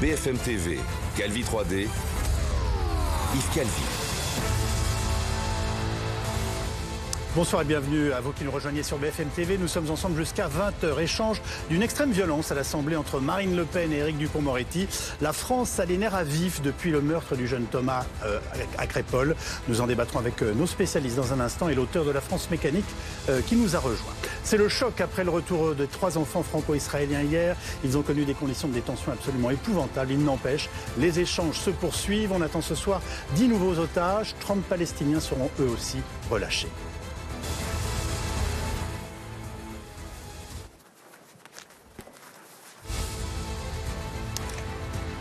BFM TV, Calvi 3D, Yves Calvi. Bonsoir et bienvenue à vous qui nous rejoignez sur BFM TV. Nous sommes ensemble jusqu'à 20h. Échange d'une extrême violence à l'Assemblée entre Marine Le Pen et Éric Dupond-Moretti. La France a les nerfs à vif depuis le meurtre du jeune Thomas à Crépol. Nous en débattrons avec nos spécialistes dans un instant et l'auteur de La France mécanique qui nous a rejoint. C'est le choc après le retour de 3 enfants franco-israéliens hier. Ils ont connu des conditions de détention absolument épouvantables. Il n'empêche, les échanges se poursuivent. On attend ce soir 10 nouveaux otages. 30 Palestiniens seront eux aussi relâchés.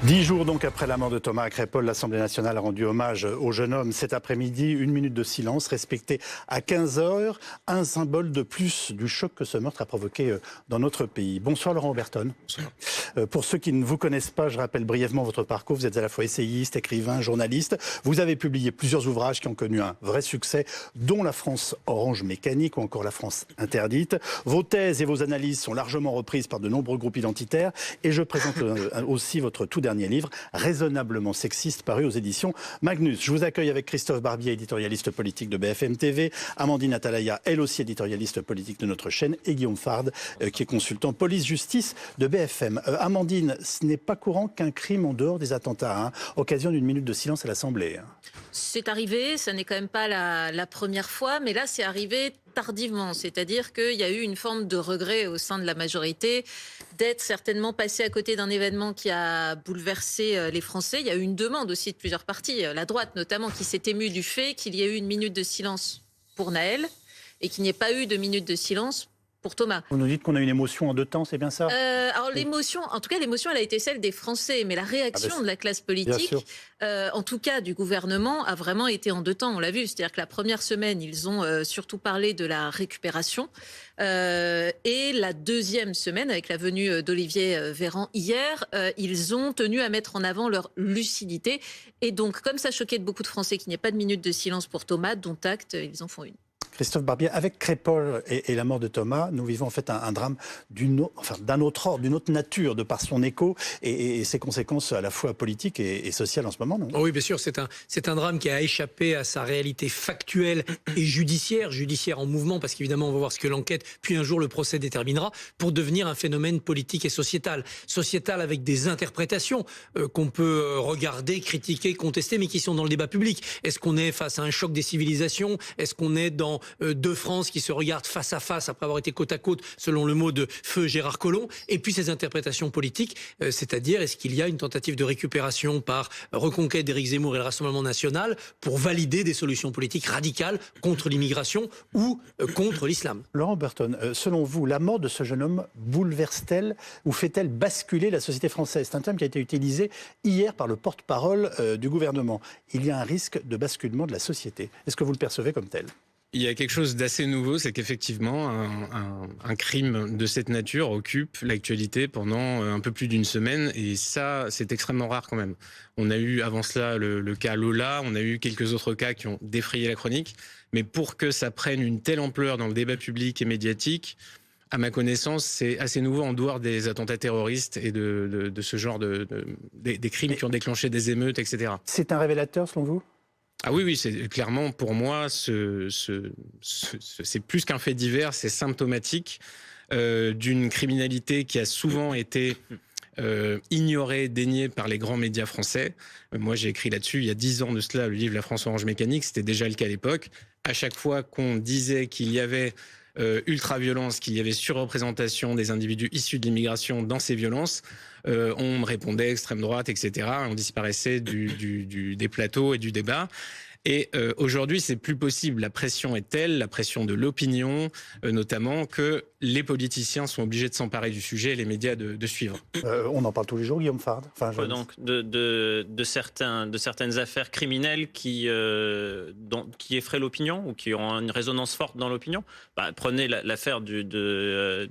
10 jours donc après la mort de Thomas à Crépol, l'Assemblée nationale a rendu hommage au jeune homme cet après-midi. 1 minute de silence respectée à 15h. Un symbole de plus du choc que ce meurtre a provoqué dans notre pays. Bonsoir Laurent Oberton. Bonsoir. Pour ceux qui ne vous connaissent pas, je rappelle brièvement votre parcours. Vous êtes à la fois essayiste, écrivain, journaliste. Vous avez publié plusieurs ouvrages qui ont connu un vrai succès, dont La France orange mécanique ou encore La France interdite. Vos thèses et vos analyses sont largement reprises par de nombreux groupes identitaires. Et je présente aussi votre tout dernier livre, raisonnablement sexiste, paru aux éditions Magnus. Je vous accueille avec Christophe Barbier, éditorialiste politique de BFM TV, Amandine Atalaya, elle aussi éditorialiste politique de notre chaîne, et Guillaume Fard, qui est consultant police-justice de BFM. Amandine, ce n'est pas courant qu'un crime en dehors des attentats occasionne une minute de silence à l'Assemblée. C'est arrivé, ça n'est quand même pas la première fois, mais là c'est arrivé tardivement, c'est-à-dire qu'il y a eu une forme de regret au sein de la majorité d'être certainement passé à côté d'un événement qui a bouleversé les Français. Il y a eu une demande aussi de plusieurs partis, la droite notamment, qui s'est émue du fait qu'il y ait eu une minute de silence pour Naël et qu'il n'y ait pas eu de minute de silence pour Thomas. Vous nous dites qu'on a une émotion en deux temps, c'est bien ça? Alors l'émotion, en tout cas l'émotion, elle a été celle des Français, mais la réaction de la classe politique, en tout cas du gouvernement, a vraiment été en deux temps. On l'a vu, c'est-à-dire que la première semaine, ils ont surtout parlé de la récupération, et la deuxième semaine, avec la venue d'Olivier Véran hier, ils ont tenu à mettre en avant leur lucidité. Et donc, comme ça choquait beaucoup de Français qu'il n'y ait pas de minute de silence pour Thomas, dont acte, ils en font une. Christophe Barbier, avec Crépol et la mort de Thomas, nous vivons en fait un drame d'un autre ordre, d'une autre nature, de par son écho et ses conséquences à la fois politiques et sociales en ce moment, non? Oui, bien sûr, c'est un drame qui a échappé à sa réalité factuelle et judiciaire en mouvement, parce qu'évidemment, on va voir ce que l'enquête, puis un jour le procès déterminera, pour devenir un phénomène politique et sociétal. Sociétal avec des interprétations qu'on peut regarder, critiquer, contester, mais qui sont dans le débat public. Est-ce qu'on est face à un choc des civilisations? Est-ce qu'on est dans deux France qui se regardent face à face après avoir été côte à côte, selon le mot de feu Gérard Collomb, et puis ces interprétations politiques, c'est-à-dire est-ce qu'il y a une tentative de récupération par reconquête d'Éric Zemmour et le Rassemblement national pour valider des solutions politiques radicales contre l'immigration ou contre l'islam? Laurent Burton, selon vous, la mort de ce jeune homme bouleverse-t-elle ou fait-elle basculer la société française? C'est un terme qui a été utilisé hier par le porte-parole du gouvernement. Il y a un risque de basculement de la société. Est-ce que vous le percevez comme tel? Il y a quelque chose d'assez nouveau, c'est qu'effectivement, un crime de cette nature occupe l'actualité pendant un peu plus d'une semaine, et ça, c'est extrêmement rare quand même. On a eu avant cela le cas Lola, on a eu quelques autres cas qui ont défrayé la chronique, mais pour que ça prenne une telle ampleur dans le débat public et médiatique, à ma connaissance, c'est assez nouveau en dehors des attentats terroristes et de ce genre des crimes qui ont déclenché des émeutes, etc. C'est un révélateur, selon vous? Ah oui, c'est clairement, pour moi, c'est plus qu'un fait divers, c'est symptomatique d'une criminalité qui a souvent été ignorée, déniée par les grands médias français. Moi, j'ai écrit là-dessus il y a 10 ans de cela, le livre La France orange mécanique, c'était déjà le cas à l'époque. À chaque fois qu'on disait qu'il y avait ultra-violence, qu'il y avait surreprésentation des individus issus de l'immigration dans ces violences, on me répondait extrême droite, etc. On disparaissait des plateaux et du débat. Et aujourd'hui, c'est plus possible. La pression est telle, la pression de l'opinion notamment, que les politiciens sont obligés de s'emparer du sujet et les médias de suivre. On en parle tous les jours, Guillaume Fard. Donc de certaines affaires criminelles qui effraient l'opinion ou qui ont une résonance forte dans l'opinion. Prenez l'affaire de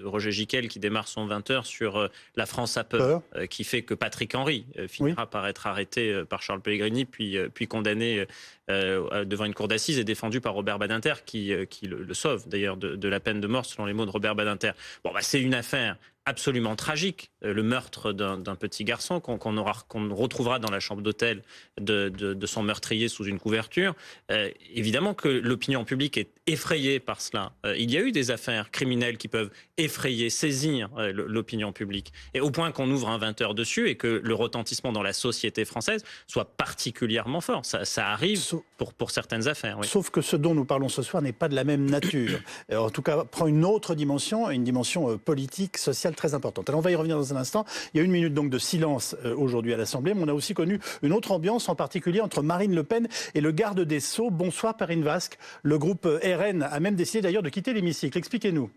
Roger Gicquel qui démarre son 20h sur la France a peur, qui fait que Patrick Henry finira par être arrêté par Charles Pellegrini puis condamné devant une cour d'assises et défendu par Robert Badinter, qui le sauve d'ailleurs de la peine de mort, selon les mots de Robert Badinter. Bon, c'est une affaire absolument tragique, le meurtre d'un petit garçon qu'on retrouvera dans la chambre d'hôtel de son meurtrier sous une couverture. Évidemment que l'opinion publique est effrayée par cela. Il y a eu des affaires criminelles qui peuvent effrayer, saisir l'opinion publique, et au point qu'on ouvre un 20h dessus et que le retentissement dans la société française soit particulièrement fort. Ça arrive pour certaines affaires. Oui. Sauf que ce dont nous parlons ce soir n'est pas de la même nature. En tout cas, prend une autre dimension, une dimension politique, sociale très importante. Alors on va y revenir dans un instant. Il y a une minute donc de silence aujourd'hui à l'Assemblée, mais on a aussi connu une autre ambiance, en particulier entre Marine Le Pen et le garde des Sceaux. Bonsoir Perrine Vasque. Le groupe RN a même décidé d'ailleurs de quitter l'hémicycle. Expliquez-nous.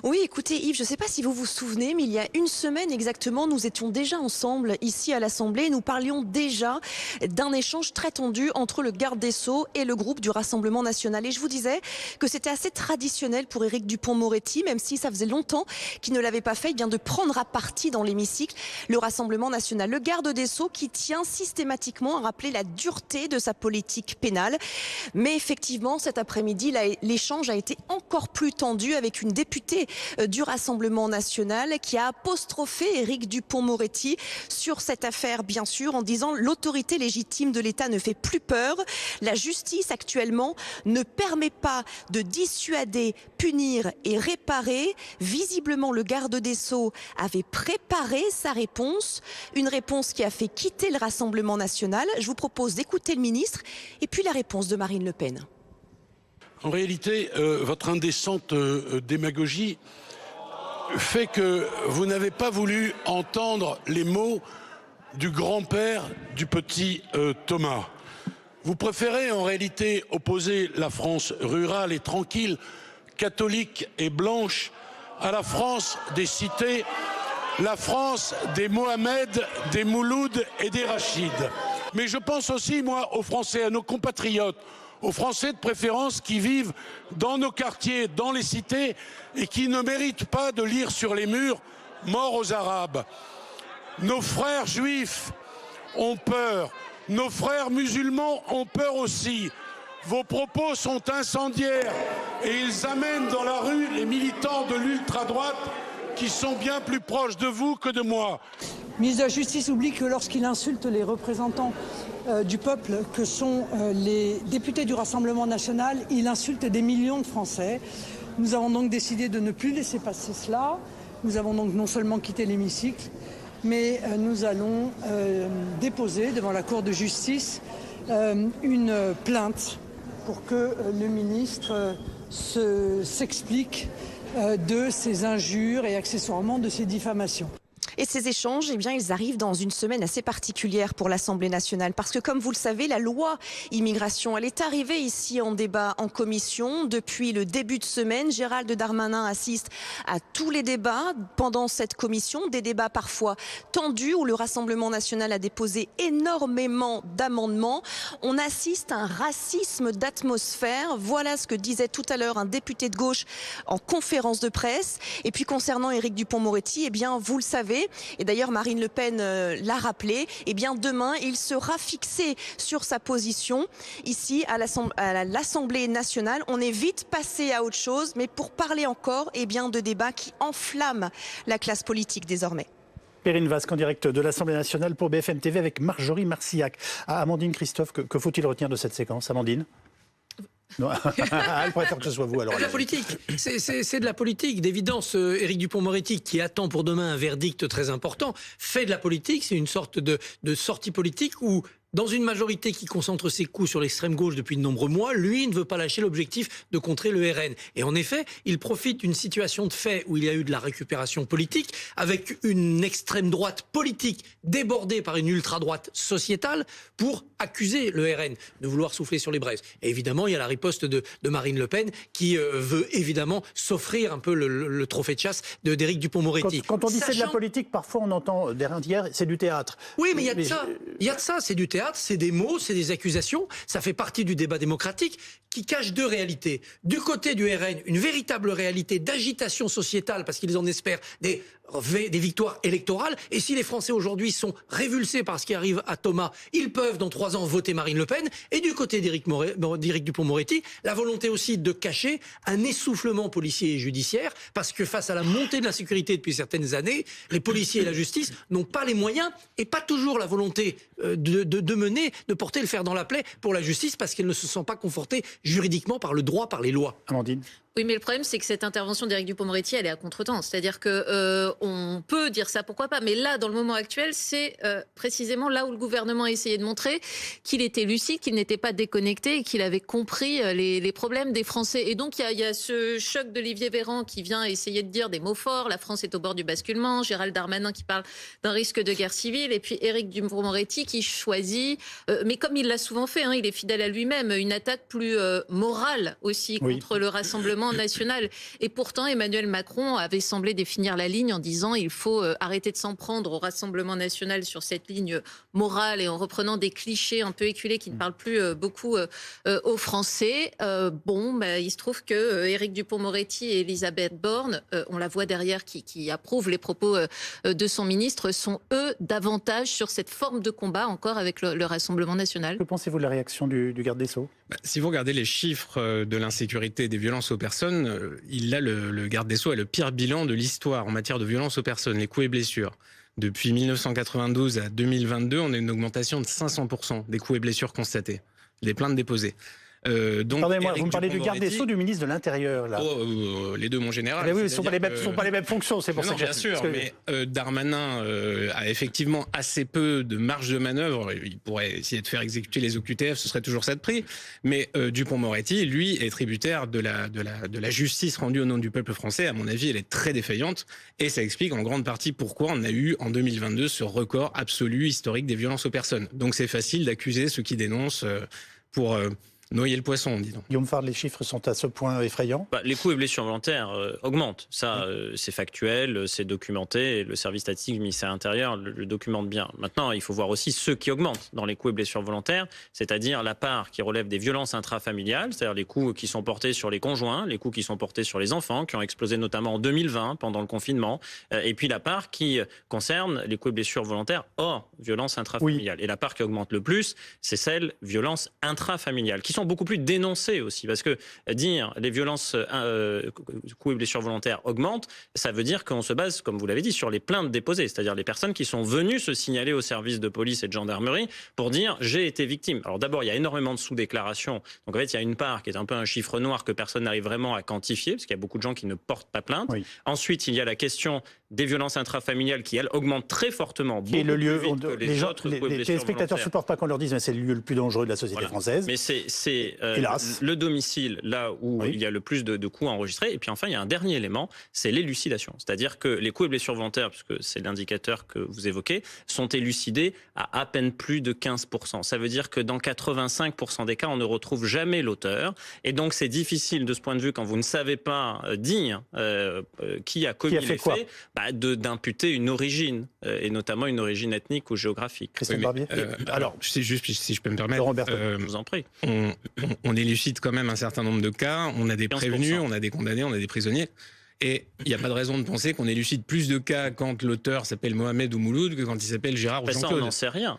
Oui, écoutez Yves, je ne sais pas si vous vous souvenez, mais il y a une semaine exactement, nous étions déjà ensemble ici à l'Assemblée et nous parlions déjà d'un échange très tendu entre le garde des Sceaux et le groupe du Rassemblement national. Et je vous disais que c'était assez traditionnel pour Éric Dupond-Moretti, même si ça faisait longtemps qu'il ne l'avait pas fait, bien de prendre à partie dans l'hémicycle le Rassemblement national. Le garde des Sceaux qui tient systématiquement à rappeler la dureté de sa politique pénale. Mais effectivement, cet après-midi, l'échange a été encore plus tendu avec une députée du Rassemblement national qui a apostrophé Éric Dupond-Moretti sur cette affaire, bien sûr, en disant l'autorité légitime de l'État ne fait plus peur. La justice actuellement ne permet pas de dissuader, punir et réparer. Visiblement, le garde des Sceaux avait préparé sa réponse, une réponse qui a fait quitter le Rassemblement national. Je vous propose d'écouter le ministre et puis la réponse de Marine Le Pen. En réalité, votre indécente démagogie fait que vous n'avez pas voulu entendre les mots du grand-père du petit Thomas. Vous préférez en réalité opposer la France rurale et tranquille, catholique et blanche, à la France des cités, la France des Mohamed, des Mouloud et des Rachid. Mais je pense aussi, moi, aux Français, à nos compatriotes, aux Français de préférence qui vivent dans nos quartiers, dans les cités, et qui ne méritent pas de lire sur les murs « Mort aux Arabes ». Nos frères juifs ont peur, nos frères musulmans ont peur aussi. Vos propos sont incendiaires et ils amènent dans la rue les militants de l'ultra-droite qui sont bien plus proches de vous que de moi. Le ministre de la Justice oublie que lorsqu'il insulte les représentants du peuple que sont les députés du Rassemblement national, il insulte des millions de Français. Nous avons donc décidé de ne plus laisser passer cela. Nous avons donc non seulement quitté l'hémicycle, mais nous allons déposer devant la Cour de justice une plainte pour que le ministre s'explique de ces injures et accessoirement de ces diffamations. Et ces échanges, eh bien, ils arrivent dans une semaine assez particulière pour l'Assemblée nationale. Parce que, comme vous le savez, la loi immigration, elle est arrivée ici en débat en commission. Depuis le début de semaine, Gérald Darmanin assiste à tous les débats pendant cette commission. Des débats parfois tendus où le Rassemblement national a déposé énormément d'amendements. On assiste à un racisme d'atmosphère. Voilà ce que disait tout à l'heure un député de gauche en conférence de presse. Et puis, concernant Éric Dupond-Moretti, eh bien, vous le savez, et d'ailleurs Marine Le Pen l'a rappelé, eh bien demain il sera fixé sur sa position ici à l'Assemblée nationale. On est vite passé à autre chose, mais pour parler encore eh bien, de débats qui enflamment la classe politique désormais. Perrine Vasque en direct de l'Assemblée nationale pour BFM TV avec Marjorie Marcillac. Amandine Christophe, que faut-il retenir de cette séquence, Amandine? Non. Elle préfère que ce soit vous alors. C'est de la politique. C'est de la politique. D'évidence, Éric Dupond-Moretti, qui attend pour demain un verdict très important, fait de la politique. C'est une sorte de sortie politique où, dans une majorité qui concentre ses coups sur l'extrême gauche depuis de nombreux mois, lui ne veut pas lâcher l'objectif de contrer le RN. Et en effet, il profite d'une situation de fait où il y a eu de la récupération politique, avec une extrême droite politique débordée par une ultra-droite sociétale pour accuser le RN de vouloir souffler sur les braises. Et évidemment, il y a la riposte de Marine Le Pen qui veut évidemment s'offrir un peu le trophée de chasse d'Éric Dupond-Moretti. Quand on dit c'est de la politique, parfois on entend derrière, c'est du théâtre. Oui, mais il y a de ça. Il y a de ça, c'est du théâtre, c'est des mots, c'est des accusations. Ça fait partie du débat démocratique qui cache deux réalités. Du côté du RN, une véritable réalité d'agitation sociétale, parce qu'ils en espèrent des victoires électorales. Et si les Français aujourd'hui sont révulsés par ce qui arrive à Thomas, ils peuvent dans 3 ans voter Marine Le Pen. Et du côté d'Éric Dupond-Moretti, la volonté aussi de cacher un essoufflement policier et judiciaire, parce que face à la montée de l'insécurité depuis certaines années, les policiers et la justice n'ont pas les moyens et pas toujours la volonté de porter le fer dans la plaie pour la justice, parce qu'elle ne se sent pas confortée juridiquement par le droit, par les lois. Amandine. Oui, mais le problème, c'est que cette intervention d'Éric Dupond-Moretti, elle est à contretemps. C'est-à-dire que on peut dire ça, pourquoi pas. Mais là, dans le moment actuel, c'est précisément là où le gouvernement a essayé de montrer qu'il était lucide, qu'il n'était pas déconnecté et qu'il avait compris les problèmes des Français. Et donc, il y a ce choc d'Olivier Véran qui vient essayer de dire des mots forts. La France est au bord du basculement. Gérald Darmanin qui parle d'un risque de guerre civile. Et puis Éric Dupond-Moretti qui choisit, mais comme il l'a souvent fait, il est fidèle à lui-même, une attaque plus morale aussi contre le Rassemblement national. Et pourtant, Emmanuel Macron avait semblé définir la ligne en disant il faut arrêter de s'en prendre au Rassemblement national sur cette ligne morale et en reprenant des clichés un peu éculés qui ne parlent plus beaucoup aux Français. Il se trouve que Éric Dupond-Moretti et Elisabeth Borne, on la voit derrière qui approuve les propos de son ministre, sont eux davantage sur cette forme de combat encore avec le Rassemblement national. Que pensez-vous de la réaction du garde des Sceaux ? Si vous regardez les chiffres de l'insécurité et des violences aux personnes, le garde des Sceaux a le pire bilan de l'histoire en matière de violences aux personnes, les coups et blessures. Depuis 1992 à 2022, on a une augmentation de 500% des coups et blessures constatés, des plaintes déposées. Pardonnez-moi, vous me parlez du garde des Sceaux, du ministre de l'Intérieur, là. Les deux, mon général. Oui, ce ne sont pas les mêmes fonctions, c'est pour ça que bien sûr, mais Darmanin a effectivement assez peu de marge de manœuvre. Il pourrait essayer de faire exécuter les OQTF, ce serait toujours ça de prix. Mais Dupond-Moretti, lui, est tributaire de la justice rendue au nom du peuple français. À mon avis, elle est très défaillante. Et ça explique en grande partie pourquoi on a eu en 2022 ce record absolu historique des violences aux personnes. Donc c'est facile d'accuser ceux qui dénoncent pour noyer le poisson, dis donc. Guillaume Fard, les chiffres sont à ce point effrayants. Les coups et blessures volontaires augmentent. Ça, c'est factuel, c'est documenté. Et le service statistique du ministère de l'Intérieur le documente bien. Maintenant, il faut voir aussi ceux qui augmentent dans les coups et blessures volontaires, c'est-à-dire la part qui relève des violences intrafamiliales, c'est-à-dire les coups qui sont portés sur les conjoints, les coups qui sont portés sur les enfants, qui ont explosé notamment en 2020 pendant le confinement, et puis la part qui concerne les coups et blessures volontaires hors violences intrafamiliales. Et la part qui augmente le plus, c'est celle violences intrafamiliales, qui sont beaucoup plus dénoncées aussi, parce que dire les violences, coups et blessures volontaires augmentent, ça veut dire qu'on se base, comme vous l'avez dit, sur les plaintes déposées, c'est-à-dire les personnes qui sont venues se signaler au service de police et de gendarmerie pour dire j'ai été victime. Alors d'abord, il y a énormément de sous-déclarations, donc en fait il y a une part qui est un peu un chiffre noir que personne n'arrive vraiment à quantifier, parce qu'il y a beaucoup de gens qui ne portent pas plainte. Oui. Ensuite, il y a la question des violences intrafamiliales qui, elles, augmentent très fortement. Qui est le lieu où les téléspectateurs ne supportent pas qu'on leur dise mais c'est le lieu le plus dangereux de la société française. Mais c'est le domicile là où il y a le plus de coups enregistrés. Et puis enfin, il y a un dernier élément, c'est l'élucidation. C'est-à-dire que les coups et blessures volontaires, puisque c'est l'indicateur que vous évoquez, sont élucidés à peine plus de 15%. Ça veut dire que dans 85% des cas, on ne retrouve jamais l'auteur. Et donc, c'est difficile de ce point de vue, quand vous ne savez pas dire qui a commis les faits, d'imputer une origine, et notamment une origine ethnique ou géographique. Christian Barbier. Alors, c'est juste, si je peux me permettre, je vous en prie. On élucide quand même un certain nombre de cas. On a des prévenus, on a des condamnés, on a des prisonniers. Et il n'y a pas de raison de penser qu'on élucide plus de cas quand l'auteur s'appelle Mohamed ou Mouloud que quand il s'appelle Gérard ou Jean-Claude. On n'en sait rien.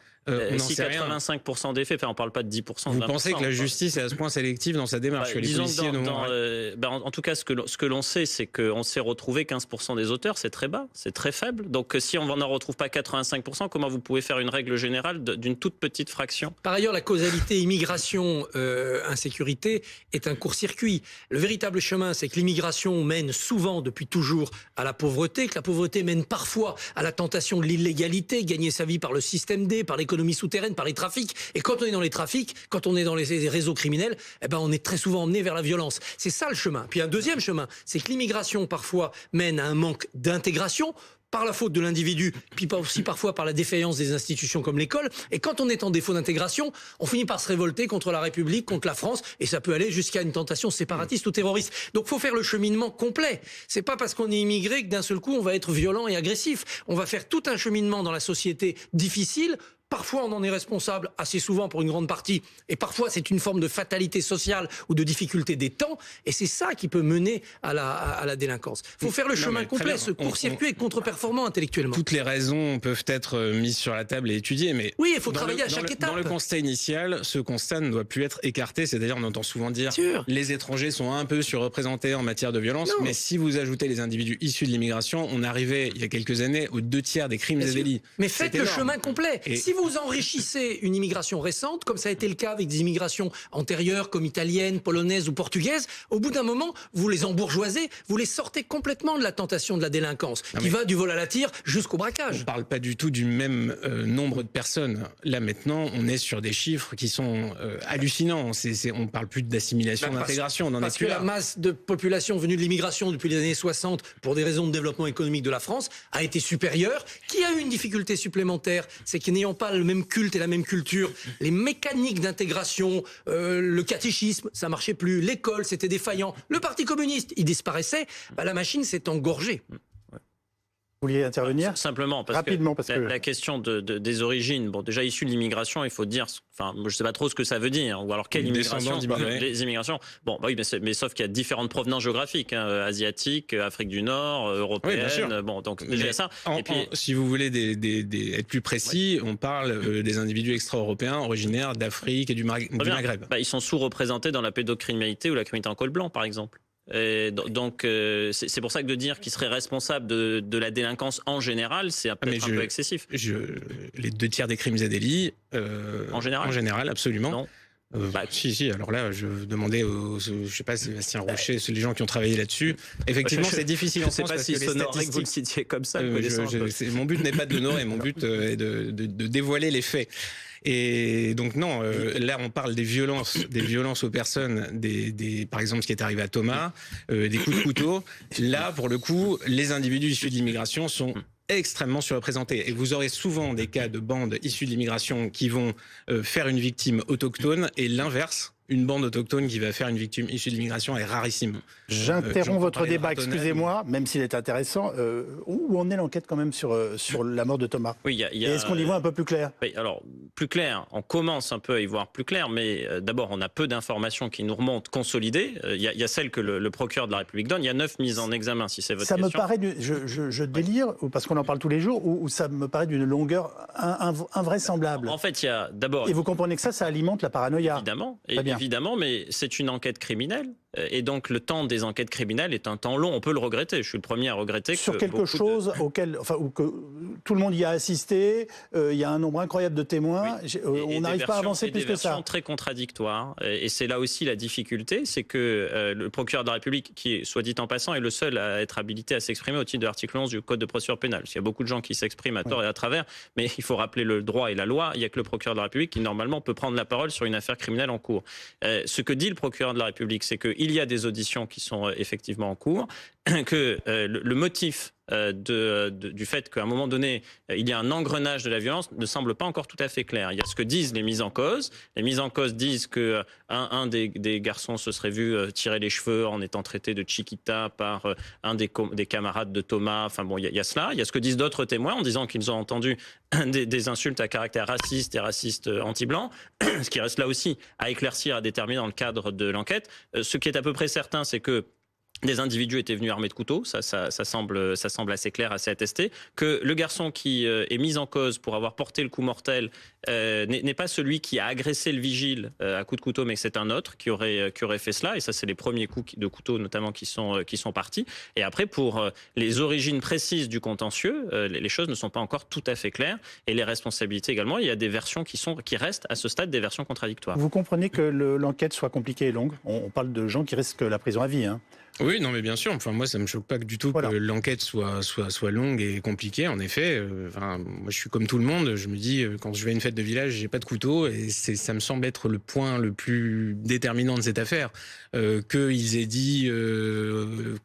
Si 85% des faits, on ne parle pas de 10%. Vous pensez que la justice est à ce point sélective dans sa démarche que les policiers en tout cas, ce que l'on sait, c'est qu'on s'est retrouvé 15% des auteurs, c'est très bas, c'est très faible. Donc si on n'en retrouve pas 85%, comment vous pouvez faire une règle générale d'une toute petite fraction ? Par ailleurs, la causalité immigration-insécurité est un court-circuit. Le véritable chemin, c'est que l'immigration mène souvent, depuis toujours, à la pauvreté, que la pauvreté mène parfois à la tentation de l'illégalité, gagner sa vie par le système D, par l'économie souterraine, par les trafics. Et quand on est dans les trafics, quand on est dans les réseaux criminels, on est très souvent emmené vers la violence. C'est ça le chemin. Puis un deuxième chemin, c'est que l'immigration parfois mène à un manque d'intégration, par la faute de l'individu, puis aussi parfois par la défaillance des institutions comme l'école. Et quand on est en défaut d'intégration, on finit par se révolter contre la République, contre la France, et ça peut aller jusqu'à une tentation séparatiste ou terroriste. Donc il faut faire le cheminement complet. C'est pas parce qu'on est immigré que d'un seul coup on va être violent et agressif. On va faire tout un cheminement dans la société difficile Parfois, on en est responsable, assez souvent pour une grande partie, et parfois c'est une forme de fatalité sociale ou de difficulté des temps, et c'est ça qui peut mener à la délinquance. Il faut faire le chemin complet, ce court-circuit est contre-performant intellectuellement. Toutes les raisons peuvent être mises sur la table et étudiées, mais oui, il faut travailler à chaque étape. Dans le constat initial, ce constat ne doit plus être écarté, c'est-à-dire on entend souvent dire les étrangers sont un peu surreprésentés en matière de violence, mais si vous ajoutez les individus issus de l'immigration, on arrivait il y a quelques années aux 2/3 des crimes et délits. Mais faites le chemin complet. Si vous enrichissez une immigration récente, comme ça a été le cas avec des immigrations antérieures, comme italiennes, polonaises ou portugaises, au bout d'un moment, vous les embourgeoisez, vous les sortez complètement de la tentation de la délinquance, qui va du vol à la tire jusqu'au braquage. On ne parle pas du tout du même nombre de personnes. Là, maintenant, on est sur des chiffres qui sont hallucinants. On ne parle plus d'assimilation, d'intégration. On en est plus là. Parce que la masse de population venue de l'immigration depuis les années 60, pour des raisons de développement économique de la France, a été supérieure. Qui a eu une difficulté supplémentaire, c'est que n'ayant pas le même culte et la même culture, les mécaniques d'intégration, le catéchisme, ça marchait plus, l'école, c'était défaillant, le Parti communiste, il disparaissait, la machine s'est engorgée. Vous vouliez intervenir simplement rapidement parce que la question des origines, bon déjà issu de l'immigration, il faut dire, enfin je sais pas trop ce que ça veut dire, ou alors quelle immigration, les immigrations. Bon bah oui, mais sauf qu'il y a différentes provenances géographiques, asiatiques, Afrique du Nord, européenne. Oui, bon donc déjà ça. Et puis si vous voulez être plus précis, on parle des individus extra-européens originaires d'Afrique et du Maghreb. Bah, ils sont sous-représentés dans la pédocriminalité ou la criminalité en col blanc par exemple. Et donc c'est pour ça que de dire qu'il serait responsable de la délinquance en général, c'est peut-être un peu excessif. Les 2/3 des crimes et délits, en général, absolument. Non. Si. Alors là, je demandais je sais pas, Sébastien Rocher, les gens qui ont travaillé là-dessus. Effectivement, c'est difficile en France. Je sais pas si c'est honoré que vous le citiez comme ça. Mon but n'est pas de l'honorer, mon but est de dévoiler les faits. Et donc non, là on parle des violences aux personnes, par exemple ce qui est arrivé à Thomas, des coups de couteau. Là pour le coup, les individus issus de l'immigration sont extrêmement surreprésentés. Et vous aurez souvent des cas de bandes issues de l'immigration qui vont faire une victime autochtone et l'inverse. Une bande autochtone qui va faire une victime issue de l'immigration est rarissime. J'interromps votre débat, excusez-moi, même s'il est intéressant. Où en est l'enquête quand même sur la mort de Thomas ? Oui, et est-ce qu'on y voit un peu plus clair ? Oui, alors plus clair, on commence un peu à y voir plus clair, mais d'abord on a peu d'informations qui nous remontent consolidées. Il y a celles que le procureur de la République donne. Il y a 9 mises en examen, si c'est votre question. Ça me paraît, je délire, parce qu'on en parle tous les jours, ou ça me paraît d'une longueur invraisemblable. En fait, il y a d'abord... Et vous comprenez que ça alimente la paranoïa. Évidemment, mais c'est une enquête criminelle. Et donc le temps des enquêtes criminelles est un temps long. On peut le regretter. Je suis le premier à regretter. Sur quelque chose où que tout le monde y a assisté, il y a un nombre incroyable de témoins. Oui. On n'arrive pas à avancer plus que ça. Des versions très contradictoires. Et c'est là aussi la difficulté, c'est que le procureur de la République, qui est, soit dit en passant, est le seul à être habilité à s'exprimer au titre de l'article 11 du Code de procédure pénale. Il y a beaucoup de gens qui s'expriment à tort et à travers, mais il faut rappeler le droit et la loi. Il n'y a que le procureur de la République qui normalement peut prendre la parole sur une affaire criminelle en cours. Ce que dit le procureur de la République, c'est qu'il y a des auditions qui sont effectivement en cours, que le motif du fait qu'à un moment donné, il y a un engrenage de la violence ne semble pas encore tout à fait clair. Il y a ce que disent les mises en cause. Les mises en cause disent que un des garçons se serait vu tirer les cheveux en étant traité de Chiquita par un des camarades de Thomas. Enfin bon, il y a cela. Il y a ce que disent d'autres témoins en disant qu'ils ont entendu des insultes à caractère raciste et raciste anti-blanc, ce qui reste là aussi à éclaircir, à déterminer dans le cadre de l'enquête. Ce qui est à peu près certain, c'est que des individus étaient venus armés de couteaux, ça semble assez clair, assez attesté. Que le garçon qui est mis en cause pour avoir porté le coup mortel n'est pas celui qui a agressé le vigile à coups de couteau, mais que c'est un autre qui aurait fait cela. Et ça, c'est les premiers coups de couteau notamment qui sont partis. Et après, pour les origines précises du contentieux, les choses ne sont pas encore tout à fait claires. Et les responsabilités également, il y a des versions qui restent à ce stade des versions contradictoires. Vous comprenez que l'enquête soit compliquée et longue ? On parle de gens qui risquent la prison à vie, hein. Oui, non, mais bien sûr. Enfin, moi, ça me choque pas du tout que l'enquête soit longue et compliquée. En effet, moi, je suis comme tout le monde. Je me dis, quand je vais à une fête de village, j'ai pas de couteau, et ça me semble être le point le plus déterminant de cette affaire. Qu'ils aient dit,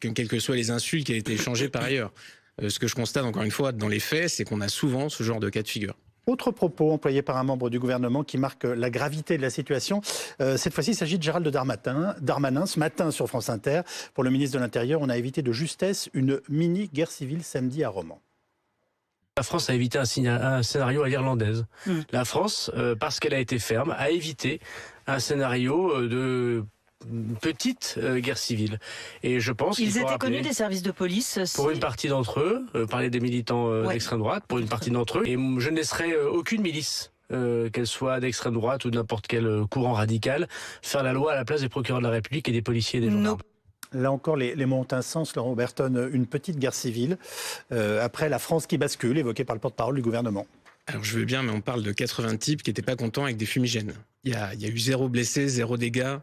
quelles que soient les insultes qui aient été échangées par ailleurs. Ce que je constate encore une fois dans les faits, c'est qu'on a souvent ce genre de cas de figure. Autre propos employé par un membre du gouvernement qui marque la gravité de la situation. Cette fois-ci, il s'agit de Gérald Darmanin. Ce matin, sur France Inter, pour le ministre de l'Intérieur, on a évité de justesse une mini-guerre civile samedi à Romans. La France a évité un scénario à l'irlandaise. La France, parce qu'elle a été ferme, a évité un scénario de petite guerre civile. Et je pense qu'ils étaient connus des services de police. Pour une partie d'entre eux, parler des militants d'extrême droite, pour une partie d'entre eux. Et je ne laisserai aucune milice, qu'elle soit d'extrême droite ou de n'importe quel courant radical, faire la loi à la place des procureurs de la République et des policiers et des gendarmes. Là encore, les mots ont un sens, Laurent Oberton. Une petite guerre civile, après la France qui bascule, évoquée par le porte-parole du gouvernement. Alors je veux bien, mais on parle de 80 types qui n'étaient pas contents avec des fumigènes. Il y a eu 0 blessés, 0 dégâts.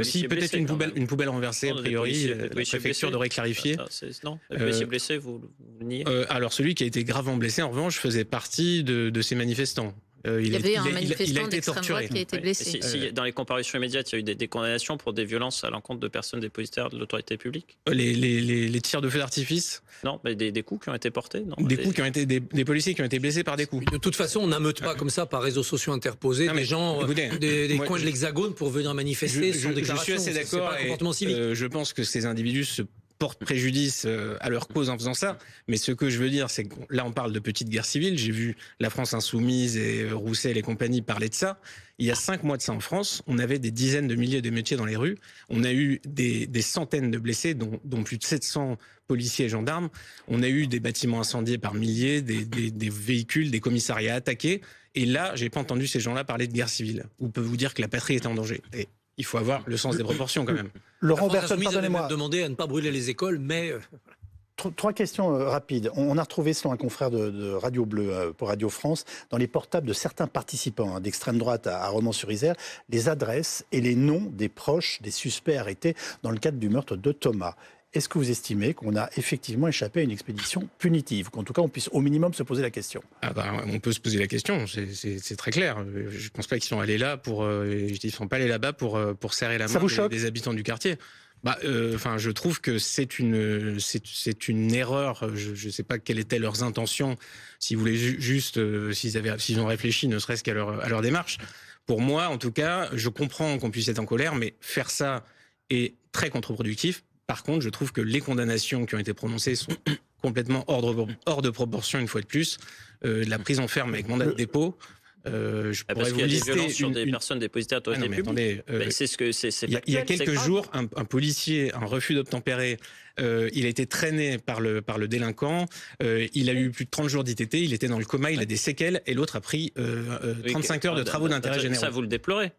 Si, peut-être une poubelle renversée, a priori, la préfecture devrait clarifier. Non, les policiers blessés, vous niez. Alors celui qui a été gravement blessé, en revanche, faisait partie de ces manifestants. Il y avait un manifestant d'extrême droite qui a été blessé. Si, dans les comparutions immédiates, il y a eu des condamnations pour des violences à l'encontre de personnes dépositaires de l'autorité publique. Les tirs de feu d'artifice? Non, mais des coups qui ont été portés. Non, coups qui ont été des policiers qui ont été blessés par des coups. De toute façon, on n'ameute pas comme ça par réseaux sociaux interposés des gens des coins de l'Hexagone pour venir manifester sans déclaration. Je suis assez d'accord. Je pense que ces individus se portent préjudice à leur cause en faisant ça. Mais ce que je veux dire, c'est que là, on parle de petite guerre civile. J'ai vu la France Insoumise et Roussel et compagnie parler de ça. Il y a 5 mois de ça en France, on avait des dizaines de milliers de métiers dans les rues. On a eu des centaines de blessés, dont plus de 700 policiers et gendarmes. On a eu des bâtiments incendiés par milliers, des véhicules, des commissariats attaqués. Et là, j'ai pas entendu ces gens-là parler de guerre civile. On peut vous dire que la patrie est en danger. Et il faut avoir le sens des proportions quand même. Laurent Oberton, pardonnez-moi. Demandé à ne pas brûler les écoles, mais... 3 questions rapides. On a retrouvé, selon un confrère de Radio Bleu pour Radio France, dans les portables de certains participants d'extrême droite à Romans-sur-Isère, les adresses et les noms des proches des suspects arrêtés dans le cadre du meurtre de Thomas. Est-ce que vous estimez qu'on a effectivement échappé à une expédition punitive, qu'en tout cas on puisse au minimum se poser la question? On peut se poser la question, c'est très clair. Je ne pense pas qu'ils sont allés là ils sont pas allés là-bas pour serrer la main des habitants du quartier. Je trouve que c'est une erreur. Je ne sais pas quelles étaient leurs intentions. S'ils voulaient s'ils ont réfléchi, ne serait-ce qu'à leur démarche. Pour moi, en tout cas, je comprends qu'on puisse être en colère, mais faire ça est très contre-productif. Par contre, je trouve que les condamnations qui ont été prononcées sont complètement hors de proportion, une fois de plus. La prison ferme avec mandat de dépôt. Je pourrais vous lister des violences sur des personnes dépositaires de l'autorité publique. C'est ce que c'est. Il y a quelques jours, un policier, un refus d'obtempérer, il a été traîné par le délinquant. Il a eu plus de 30 jours d'ITT. Il était dans le coma. Il a des séquelles. Et l'autre a pris 35 heures de travaux d'intérêt général. Ça, vous le déplorez.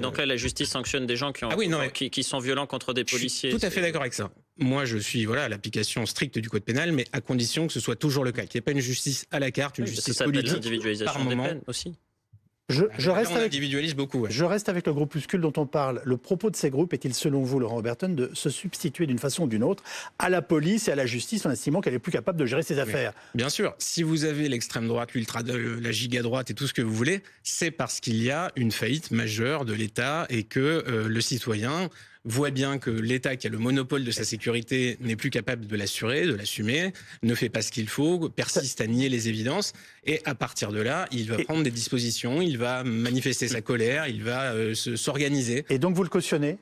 Donc là, la justice sanctionne des gens qui sont violents contre des policiers. Je suis tout à fait d'accord avec ça. Moi, je suis à l'application stricte du code pénal, mais à condition que ce soit toujours le cas, qu'il n'y ait pas une justice à la carte, une justice politique l'individualisation par des moment peines aussi. On individualise beaucoup. Je reste avec le groupuscule dont on parle. Le propos de ces groupes est-il, selon vous, Laurent Oberton, de se substituer d'une façon ou d'une autre à la police et à la justice en estimant qu'elle est plus capable de gérer ses affaires? Bien sûr. Si vous avez l'extrême droite, la giga droite et tout ce que vous voulez, c'est parce qu'il y a une faillite majeure de l'État et que le citoyen voit bien que l'État, qui a le monopole de sa sécurité, n'est plus capable de l'assurer, de l'assumer, ne fait pas ce qu'il faut, persiste à nier les évidences, et à partir de là, il va prendre des dispositions, il va manifester sa colère, il va s'organiser. Et donc vous le cautionnez?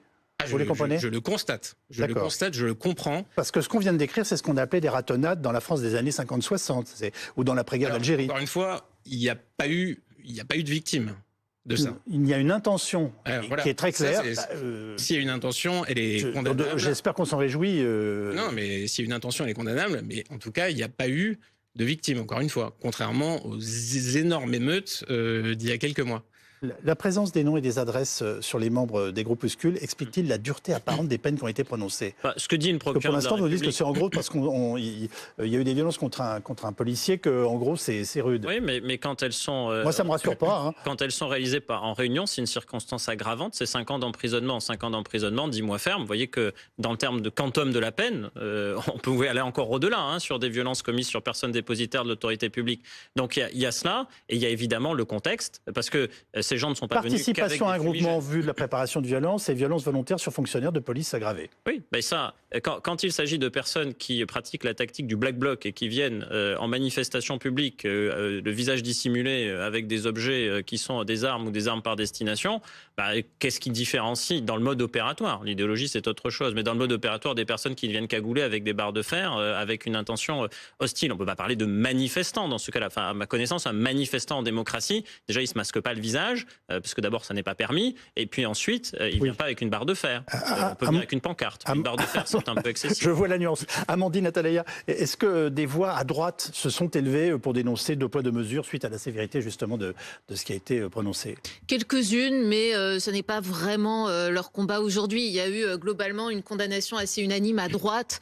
Vous les comprenez? Je le constate. Je le comprends. Parce que ce qu'on vient de décrire, c'est ce qu'on appelait des ratonnades dans la France des années 50-60, ou dans l'après-guerre d'Algérie. Encore une fois, il n'y a pas eu de victimes de ça. Il y a une intention qui est très claire. S'il y a une intention, elle est condamnable. J'espère qu'on s'en réjouit. Non, mais s'il y a une intention, elle est condamnable. Mais en tout cas, il n'y a pas eu de victimes, encore une fois, contrairement aux énormes émeutes d'il y a quelques mois. La présence des noms et des adresses sur les membres des groupuscules explique-t-il la dureté apparente des peines qui ont été prononcées? Ce que dit une procureure. Pour l'instant, vous dites que c'est en gros parce qu'il y a eu des violences contre un policier, que en gros c'est rude. Oui, mais quand elles sont. Moi, ça me rassure pas. Quand elles sont réalisées en réunion, c'est une circonstance aggravante. C'est 5 ans d'emprisonnement, 5 ans d'emprisonnement, 10 mois ferme. Vous voyez que dans le terme de quantum de la peine, on peut aller encore au-delà sur des violences commises sur personnes dépositaires de l'autorité publique. Donc il y a cela, et il y a évidemment le contexte, parce que ces ces gens ne sont pas venus qu'avec participation à un des groupement en fumigènes. vue de la préparation de violences et violences volontaires sur fonctionnaires de police aggravées. Oui, ben ça, quand il s'agit de personnes qui pratiquent la tactique du black bloc et qui viennent en manifestation publique, le visage dissimulé avec des objets qui sont des armes ou des armes par destination, qu'est-ce qui différencie dans le mode opératoire? L'idéologie, c'est autre chose, mais dans le mode opératoire, des personnes qui viennent cagouler avec des barres de fer, avec une intention hostile. On ne peut pas parler de manifestants dans ce cas-là. Enfin, à ma connaissance, un manifestant en démocratie, déjà, il ne se masque pas le visage, parce que d'abord, ça n'est pas permis, et puis ensuite, il ne vient pas avec une barre de fer. On peut venir avec une pancarte. Une barre de fer, c'est un peu excessif. Je vois la nuance. Amandine Atalaya, est-ce que des voix à droite se sont élevées pour dénoncer deux poids deux mesures suite à la sévérité justement de ce qui a été prononcé? Quelques-unes, mais ce n'est pas vraiment leur combat aujourd'hui. Il y a eu globalement une condamnation assez unanime à droite,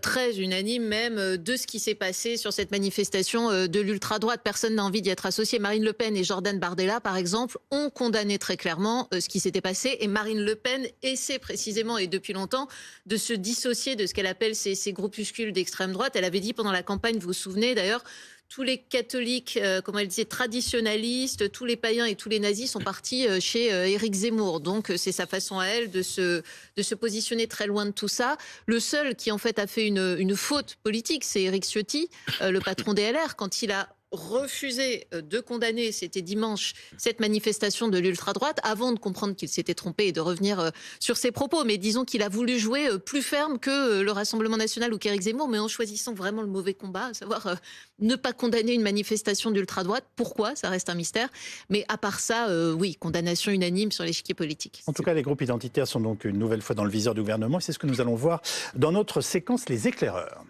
très unanime même, de ce qui s'est passé sur cette manifestation de l'ultra-droite. Personne n'a envie d'y être associé. Marine Le Pen et Jordan Bardella, par exemple, ont condamné très clairement ce qui s'était passé. Et Marine Le Pen essaie précisément, et depuis longtemps, de se dissocier de ce qu'elle appelle ces groupuscules d'extrême droite. Elle avait dit pendant la campagne, vous vous souvenez d'ailleurs, tous les catholiques, comme elle disait, traditionnalistes, tous les païens et tous les nazis sont partis chez Éric Zemmour. Donc c'est sa façon à elle de se positionner très loin de tout ça. Le seul qui en fait a fait une faute politique, c'est Éric Ciotti, le patron des LR, quand il a refusé de condamner, c'était dimanche, cette manifestation de l'ultra-droite, avant de comprendre qu'il s'était trompé et de revenir sur ses propos. Mais disons qu'il a voulu jouer plus ferme que le Rassemblement national ou qu'Éric Zemmour, mais en choisissant vraiment le mauvais combat, à savoir ne pas condamner une manifestation d'ultra-droite. Pourquoi? Ça reste un mystère. Mais à part ça, oui, condamnation unanime sur l'échiquier politique. En tout cas, les groupes identitaires sont donc une nouvelle fois dans le viseur du gouvernement. C'est ce que nous allons voir dans notre séquence Les Éclaireurs.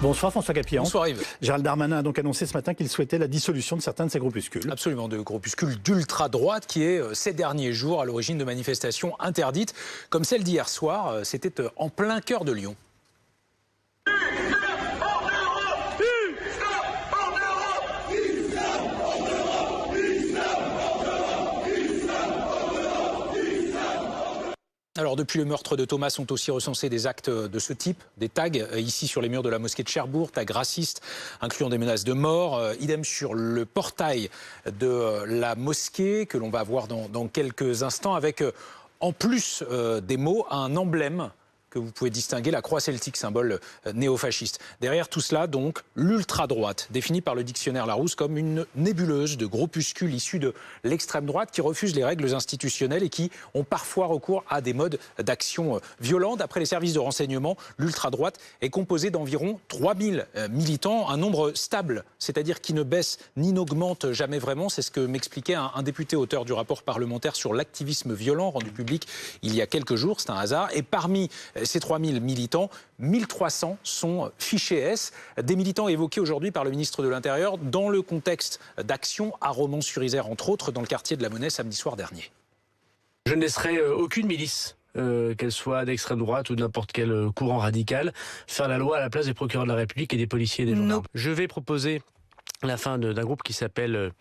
Bonsoir François Capillan. Bonsoir Yves. Gérald Darmanin a donc annoncé ce matin qu'il souhaitait la dissolution de certains de ces groupuscules. Absolument, de groupuscules d'ultra-droite qui est ces derniers jours à l'origine de manifestations interdites, comme celle d'hier soir. C'était en plein cœur de Lyon. Alors depuis le meurtre de Thomas sont aussi recensés des actes de ce type, des tags ici sur les murs de la mosquée de Cherbourg, tags racistes incluant des menaces de mort, idem sur le portail de la mosquée que l'on va voir dans quelques instants avec en plus des mots un emblème que vous pouvez distinguer, la croix celtique, symbole néofasciste. Derrière tout cela, donc, l'ultra-droite, définie par le dictionnaire Larousse comme une nébuleuse de groupuscules issus de l'extrême droite qui refusent les règles institutionnelles et qui ont parfois recours à des modes d'action violents. D'après les services de renseignement, l'ultra-droite est composée d'environ 3000 militants, un nombre stable, c'est-à-dire qui ne baisse ni n'augmente jamais vraiment. C'est ce que m'expliquait un député auteur du rapport parlementaire sur l'activisme violent rendu public il y a quelques jours. C'est un hasard. Et parmi ces 3000 militants, 1300 sont fichés S, des militants évoqués aujourd'hui par le ministre de l'Intérieur dans le contexte d'actions à Romans-sur-Isère, entre autres, dans le quartier de la Monnaie samedi soir dernier. Je ne laisserai aucune milice, qu'elle soit d'extrême droite ou de n'importe quel courant radical, faire la loi à la place des procureurs de la République et des policiers et des gendarmes. Je vais proposer la fin d'un groupe qui s'appelle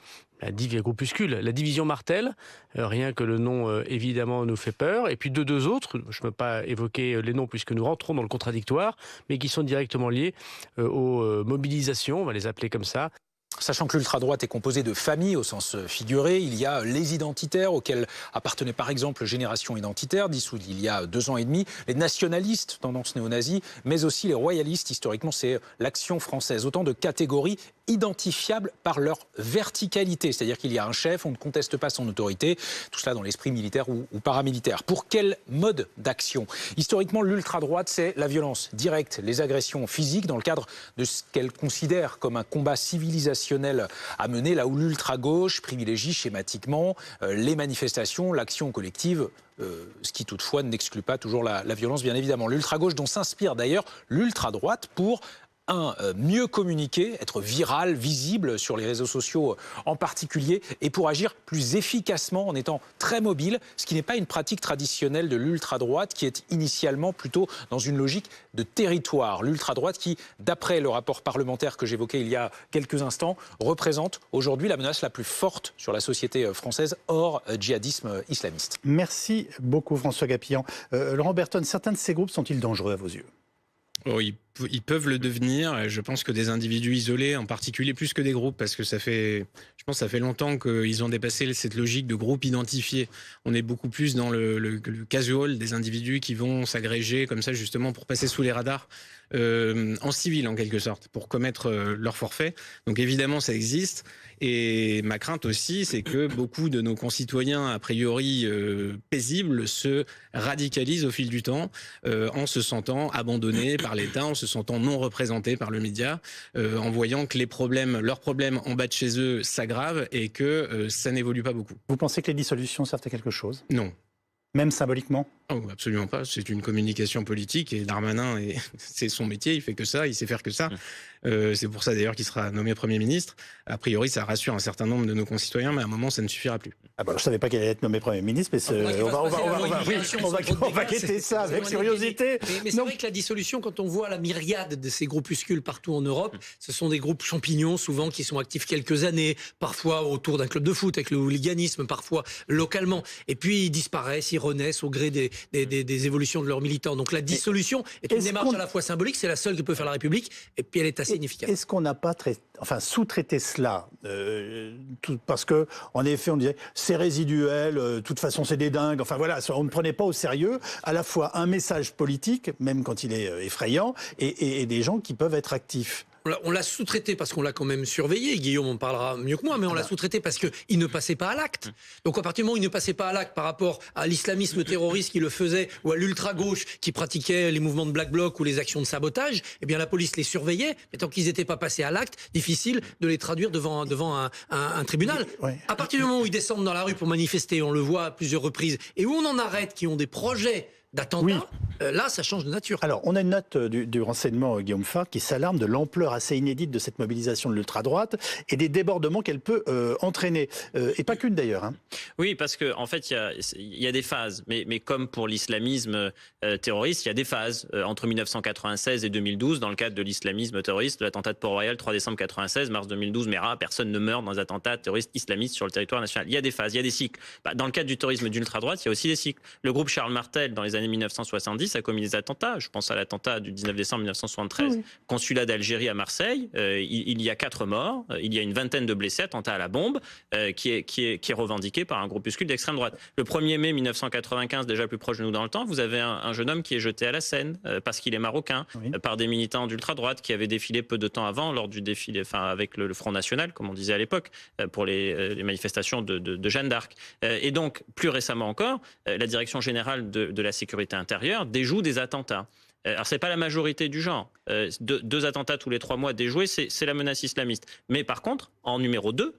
la division Martel, rien que le nom évidemment nous fait peur, et puis deux autres, je ne peux pas évoquer les noms puisque nous rentrons dans le contradictoire, mais qui sont directement liés aux mobilisations, on va les appeler comme ça. Sachant que l'ultra-droite est composée de familles au sens figuré, il y a les identitaires auxquels appartenait par exemple Génération Identitaire, dissoute il y a 2 ans et demi, les nationalistes, tendance néo-nazie, mais aussi les royalistes, historiquement c'est l'Action française. Autant de catégories identifiables par leur verticalité, c'est-à-dire qu'il y a un chef, on ne conteste pas son autorité, tout cela dans l'esprit militaire ou paramilitaire. Pour quel mode d'action? Historiquement, l'ultra-droite, c'est la violence directe, les agressions physiques dans le cadre de ce qu'elle considère comme un combat civilisationnel à mener, là où l'ultra-gauche privilégie schématiquement les manifestations, l'action collective, ce qui toutefois n'exclut pas toujours la violence, bien évidemment. L'ultra-gauche dont s'inspire d'ailleurs l'ultra-droite pour mieux communiquer, être viral, visible sur les réseaux sociaux en particulier, et pour agir plus efficacement en étant très mobile, ce qui n'est pas une pratique traditionnelle de l'ultra-droite, qui est initialement plutôt dans une logique de territoire. L'ultra-droite qui, d'après le rapport parlementaire que j'évoquais il y a quelques instants, représente aujourd'hui la menace la plus forte sur la société française hors djihadisme islamiste. Merci beaucoup François Capillan. Laurent Berton, certains de ces groupes sont-ils dangereux à vos yeux? Oui, peuvent le devenir. Je pense que des individus isolés, en particulier plus que des groupes, parce que je pense que ça fait longtemps qu'ils ont dépassé cette logique de groupe identifié. On est beaucoup plus dans le casual des individus qui vont s'agréger comme ça justement pour passer sous les radars. En civil en quelque sorte, pour commettre leur forfait. Donc évidemment ça existe, et ma crainte aussi c'est que beaucoup de nos concitoyens a priori paisibles se radicalisent au fil du temps en se sentant abandonnés par l'État, en se sentant non représentés par le média, en voyant que leurs problèmes en bas de chez eux s'aggravent et que ça n'évolue pas beaucoup. Vous pensez que les dissolutions servent à quelque chose? Non. Même symboliquement? Oh, absolument pas. C'est une communication politique et Darmanin, c'est son métier, il fait que ça, il sait faire que ça. C'est pour ça d'ailleurs qu'il sera nommé Premier ministre. A priori, ça rassure un certain nombre de nos concitoyens, mais à un moment, ça ne suffira plus. Ah bah, je ne savais pas qu'il allait être nommé Premier ministre, mais on va quitter ça avec curiosité. Mais c'est vrai que la dissolution, quand on voit la myriade de ces groupuscules partout en Europe, ce sont des groupes champignons, souvent qui sont actifs quelques années, parfois autour d'un club de foot, avec le hooliganisme, parfois localement. Et puis ils disparaissent, ils renaissent au gré des évolutions de leurs militants. Donc la dissolution est une démarche à la fois symbolique, c'est la seule que peut faire la République, et puis elle est assez inefficace. Est-ce qu'on n'a pas sous-traité cela parce que, en effet, on disait c'est résiduel, de toute façon c'est des dingues, enfin voilà, on ne prenait pas au sérieux à la fois un message politique, même quand il est effrayant, et des gens qui peuvent être actifs. On l'a sous-traité parce qu'on l'a quand même surveillé. Guillaume en parlera mieux que moi, mais on l'a sous-traité parce qu'il ne passait pas à l'acte. Donc à partir du moment où il ne passait pas à l'acte par rapport à l'islamisme terroriste qui le faisait ou à l'ultra-gauche qui pratiquait les mouvements de Black Bloc ou les actions de sabotage, eh bien la police les surveillait. Mais tant qu'ils n'étaient pas passés à l'acte, difficile de les traduire devant un tribunal. Ouais. À partir du moment où ils descendent dans la rue pour manifester, on le voit à plusieurs reprises, et où on en arrête qui ont des projets d'attentats, là, ça change de nature. Alors, on a une note du renseignement, Guillaume Fard, qui s'alarme de l'ampleur assez inédite de cette mobilisation de l'ultra-droite et des débordements qu'elle peut entraîner. Et pas qu'une, d'ailleurs. Hein. Oui, parce qu'en fait, il y a des phases. Mais comme pour l'islamisme terroriste, il y a des phases. Entre 1996 et 2012, dans le cadre de l'islamisme terroriste, de l'attentat de Port-Royal, 3 décembre 1996, mars 2012, Mera, personne ne meurt dans un attentat terroriste islamiste sur le territoire national. Il y a des phases, il y a des cycles. Dans le cadre du terrorisme d'ultra-droite, il y a aussi des cycles. Le groupe Charles Martel, dans les années 1970, a commis des attentats. Je pense à l'attentat du 19 décembre 1973, consulat d'Algérie à Marseille. Il y a 4 morts, il y a une vingtaine de blessés, attentat à la bombe, qui est revendiqué par un groupuscule d'extrême droite. Le 1er mai 1995, déjà plus proche de nous dans le temps, vous avez un jeune homme qui est jeté à la Seine parce qu'il est marocain, par des militants d'ultra-droite qui avaient défilé peu de temps avant lors du défilé, avec le Front National, comme on disait à l'époque, pour les manifestations de Jeanne d'Arc. Et donc, plus récemment encore, la Direction générale de la sécurité intérieure déjoue des attentats. Alors, c'est pas la majorité du genre. 2 attentats tous les 3 mois déjoués, c'est la menace islamiste. Mais par contre, en numéro 2,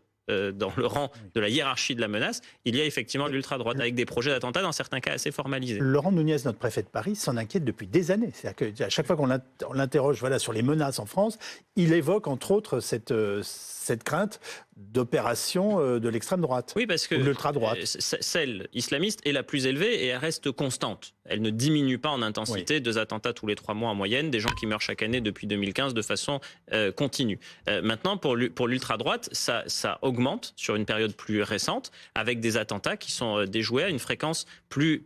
dans le rang de la hiérarchie de la menace, il y a effectivement l'ultra-droite, avec des projets d'attentats, dans certains cas assez formalisés. Laurent Nunez, notre préfet de Paris, s'en inquiète depuis des années. C'est-à-dire qu'à chaque fois qu'on l'interroge sur les menaces en France, il évoque entre autres cette crainte d'opération de l'extrême droite. Oui, parce que l'ultra-droite. Celle islamiste est la plus élevée et elle reste constante. Elle ne diminue pas en intensité. 2 attentats tous les 3 mois en moyenne, des gens qui meurent chaque année depuis 2015 de façon continue. Maintenant, pour l'ultra-droite, ça augmente sur une période plus récente, avec des attentats qui sont déjoués à une fréquence plus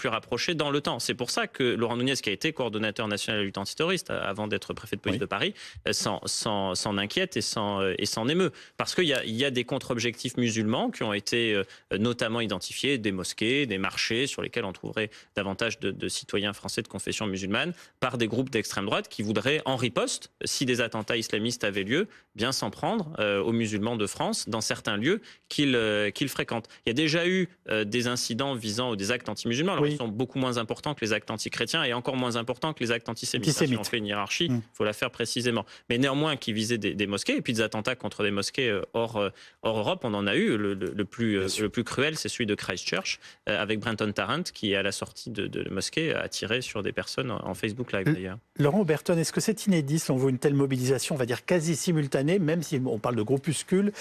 rapprochée dans le temps. C'est pour ça que Laurent Nunez, qui a été coordonnateur national de lutte antiterroriste avant d'être préfet de police de Paris, s'en inquiète et s'en émeut. Parce qu'il y a des contre-objectifs musulmans qui ont été notamment identifiés, des mosquées, des marchés sur lesquels on trouverait davantage de citoyens français de confession musulmane, par des groupes d'extrême droite qui voudraient, en riposte, si des attentats islamistes avaient lieu, bien s'en prendre aux musulmans de France dans certains lieux qu'ils fréquentent. Il y a déjà eu des incidents visant des actes anti-musulmans. Alors, ils sont beaucoup moins importants que les actes anti-chrétiens et encore moins importants que les actes antisémites. Si on fait une hiérarchie, il faut la faire précisément. Mais néanmoins, qui visaient des mosquées, et puis des attentats contre des mosquées hors Europe, on en a eu. Le plus cruel, c'est celui de Christchurch, avec Brenton Tarrant, qui, à la sortie de la mosquée, a tiré sur des personnes en Facebook Live, d'ailleurs. Laurent Oberton, est-ce que c'est inédit, si on voit une telle mobilisation, on va dire quasi simultanée, même si on parle de groupuscules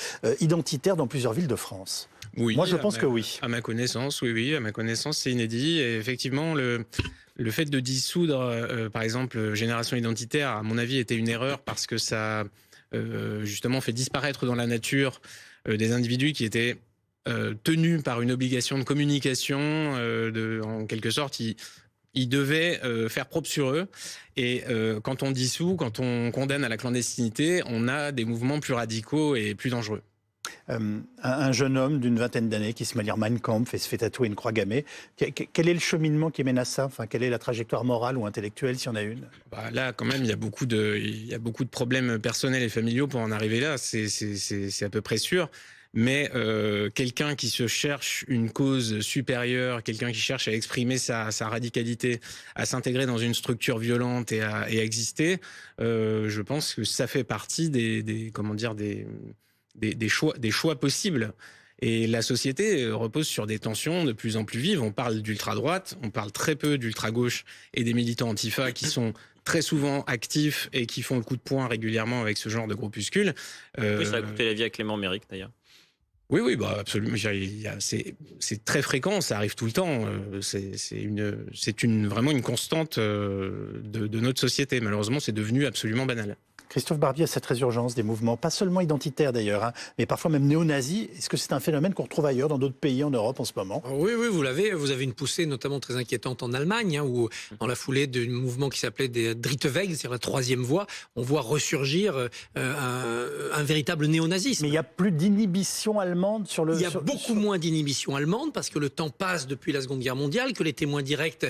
identitaires dans plusieurs villes de France? Oui, moi je pense que oui. À ma connaissance, oui, à ma connaissance, c'est inédit. Et effectivement, le fait de dissoudre, par exemple, Génération Identitaire, à mon avis, était une erreur parce que ça, justement, fait disparaître dans la nature des individus qui étaient tenus par une obligation de communication, en quelque sorte, ils devaient faire propre sur eux. Et quand on dissout, quand on condamne à la clandestinité, on a des mouvements plus radicaux et plus dangereux. Un jeune homme d'une vingtaine d'années qui se met à lire Mein Kampf et se fait tatouer une croix gammée. Quel est le cheminement qui mène à ça? Enfin, quelle est la trajectoire morale ou intellectuelle, s'il y en a une? Là, quand même, il y a beaucoup de problèmes personnels et familiaux pour en arriver là. C'est à peu près sûr. Mais quelqu'un qui se cherche une cause supérieure, quelqu'un qui cherche à exprimer sa radicalité, à s'intégrer dans une structure violente et à exister, je pense que ça fait partie des choix possibles. Et la société repose sur des tensions de plus en plus vives. On parle d'ultra-droite, on parle très peu d'ultra-gauche et des militants antifa qui sont très souvent actifs et qui font le coup de poing régulièrement avec ce genre de groupuscules. Oui, ça a coûté la vie à Clément Méric, d'ailleurs. Oui, absolument. C'est très fréquent, ça arrive tout le temps. C'est vraiment une constante de notre société. Malheureusement, c'est devenu absolument banal. Christophe Barbier, cette résurgence des mouvements, pas seulement identitaires d'ailleurs, mais parfois même néo-nazis, est-ce que c'est un phénomène qu'on retrouve ailleurs, dans d'autres pays en Europe en ce moment? Oui, vous avez une poussée notamment très inquiétante en Allemagne, où dans la foulée d'un mouvement qui s'appelait des Dritte Weg, c'est-à-dire la troisième voie, on voit ressurgir un véritable néo-nazisme. Mais il n'y a plus d'inhibition allemande sur le... Il y a beaucoup moins d'inhibition allemande parce que le temps passe depuis la Seconde Guerre mondiale, que les témoins directs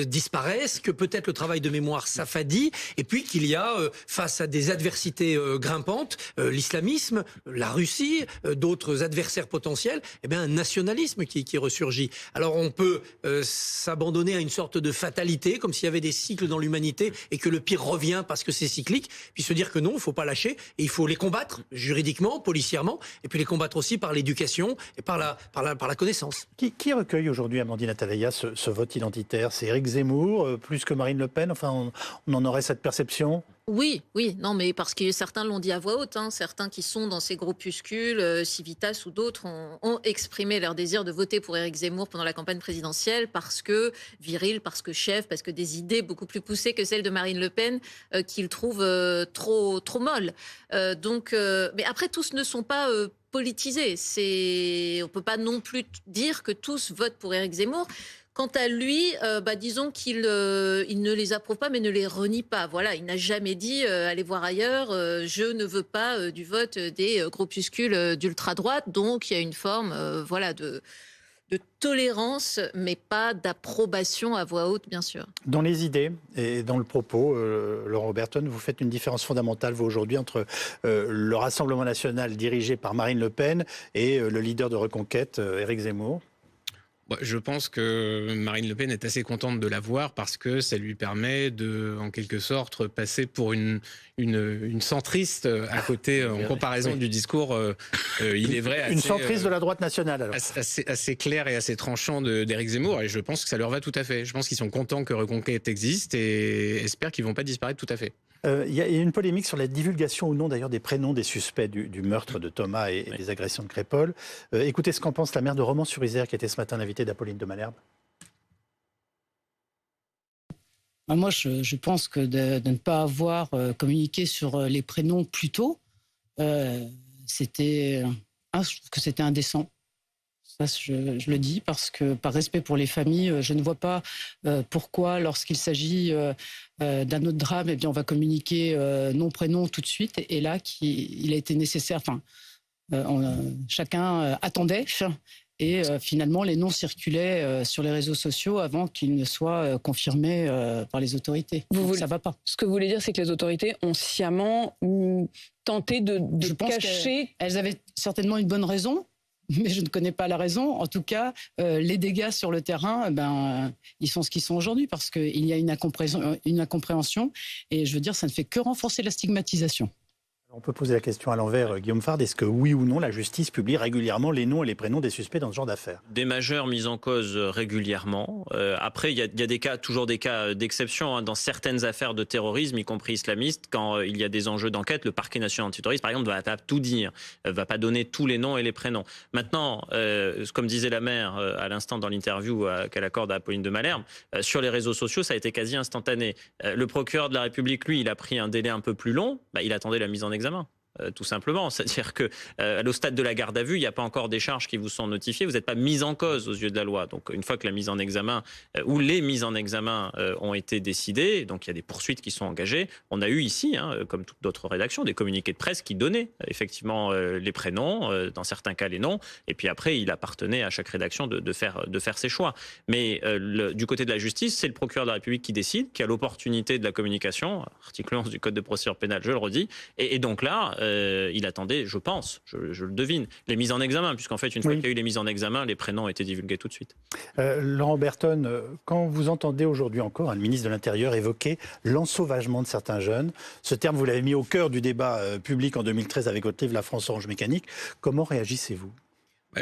disparaissent, que peut-être le travail de mémoire s'affadit, et puis qu'il y a face à des adversités grimpantes, l'islamisme, la Russie, d'autres adversaires potentiels, un nationalisme qui ressurgit. Alors on peut s'abandonner à une sorte de fatalité, comme s'il y avait des cycles dans l'humanité et que le pire revient parce que c'est cyclique, puis se dire que non, il ne faut pas lâcher, et il faut les combattre juridiquement, policièrement, et puis les combattre aussi par l'éducation et par la connaissance. Qui recueille aujourd'hui, Amandine Atalaya, ce vote identitaire? C'est Éric Zemmour, plus que Marine Le Pen? Enfin, on en aurait cette perception? Oui, non, mais parce que certains l'ont dit à voix haute, certains qui sont dans ces groupuscules, Civitas ou d'autres, ont exprimé leur désir de voter pour Éric Zemmour pendant la campagne présidentielle parce que viril, parce que chef, parce que des idées beaucoup plus poussées que celles de Marine Le Pen qu'ils trouvent trop molles. Mais après, tous ne sont pas politisés. On ne peut pas non plus dire que tous votent pour Éric Zemmour. Quant à lui, disons qu'il ne les approuve pas, mais ne les renie pas. Voilà, il n'a jamais dit allez voir ailleurs. Je ne veux pas du vote des groupuscules d'ultra-droite. Donc il y a une forme, de tolérance, mais pas d'approbation à voix haute, bien sûr. Dans les idées et dans le propos, Laurent Oberton, vous faites une différence fondamentale, vous, aujourd'hui, entre le Rassemblement national dirigé par Marine Le Pen et le leader de Reconquête, Éric Zemmour. Je pense que Marine Le Pen est assez contente de la voir parce que ça lui permet de, en quelque sorte, passer pour une centriste à côté, en comparaison du discours, il est vrai... Une centriste de la droite nationale, alors. Assez clair et assez tranchant d'Éric Zemmour, et je pense que ça leur va tout à fait. Je pense qu'ils sont contents que Reconquête existe et espèrent qu'ils ne vont pas disparaître tout à fait. Il y a une polémique sur la divulgation ou non d'ailleurs des prénoms des suspects du meurtre de Thomas et des agressions de Crépol. Écoutez ce qu'en pense la maire de Romans-sur-Isère qui était ce matin l'invitée d'Apolline de Malherbe. Moi, je pense que de ne pas avoir communiqué sur les prénoms plus tôt, je trouve que c'était indécent. Ça, je le dis parce que, par respect pour les familles, je ne vois pas pourquoi, lorsqu'il s'agit d'un autre drame, on va communiquer nom, prénom tout de suite. Et là, il a été nécessaire. Chacun attendait. Et finalement, les noms circulaient sur les réseaux sociaux avant qu'ils ne soient confirmés par les autorités. Ça ne va pas. Ce que vous voulez dire, c'est que les autorités ont sciemment tenté de cacher... Elles avaient certainement une bonne raison. Mais je ne connais pas la raison. En tout cas, les dégâts sur le terrain, ils sont ce qu'ils sont aujourd'hui parce qu'il y a une incompréhension. Et je veux dire, ça ne fait que renforcer la stigmatisation. On peut poser la question à l'envers, Guillaume Fard. Est-ce que oui ou non, la justice publie régulièrement les noms et les prénoms des suspects dans ce genre d'affaires? Des majeurs mis en cause régulièrement. Après, il y a toujours des cas d'exception. Dans certaines affaires de terrorisme, y compris islamistes, quand il y a des enjeux d'enquête, le parquet national antiterroriste, par exemple, ne va pas tout dire, ne va pas donner tous les noms et les prénoms. Maintenant, comme disait la maire à l'instant dans l'interview qu'elle accorde à Apolline de Malherbe, sur les réseaux sociaux, ça a été quasi instantané. Le procureur de la République, lui, il a pris un délai un peu plus long. Il attendait la mise en examen. tout simplement. C'est-à-dire que au stade de la garde à vue, il n'y a pas encore des charges qui vous sont notifiées, vous n'êtes pas mis en cause aux yeux de la loi. Donc une fois que la mise en examen ou les mises en examen ont été décidées, donc il y a des poursuites qui sont engagées, on a eu ici, comme toutes d'autres rédactions, des communiqués de presse qui donnaient effectivement les prénoms, dans certains cas les noms, et puis après il appartenait à chaque rédaction de faire ses choix. Mais du côté de la justice, c'est le procureur de la République qui décide, qui a l'opportunité de la communication, article 11 du Code de procédure pénale, je le redis, et donc là, il attendait, je pense, je le devine, les mises en examen, puisqu'en fait, une fois qu'il y a eu les mises en examen, les prénoms ont été divulgués tout de suite. Laurent Berton, quand vous entendez aujourd'hui encore un ministre de l'Intérieur évoquer l'ensauvagement de certains jeunes, ce terme, vous l'avez mis au cœur du débat public en 2013 avec votre livre « La France orange mécanique », comment réagissez-vous ?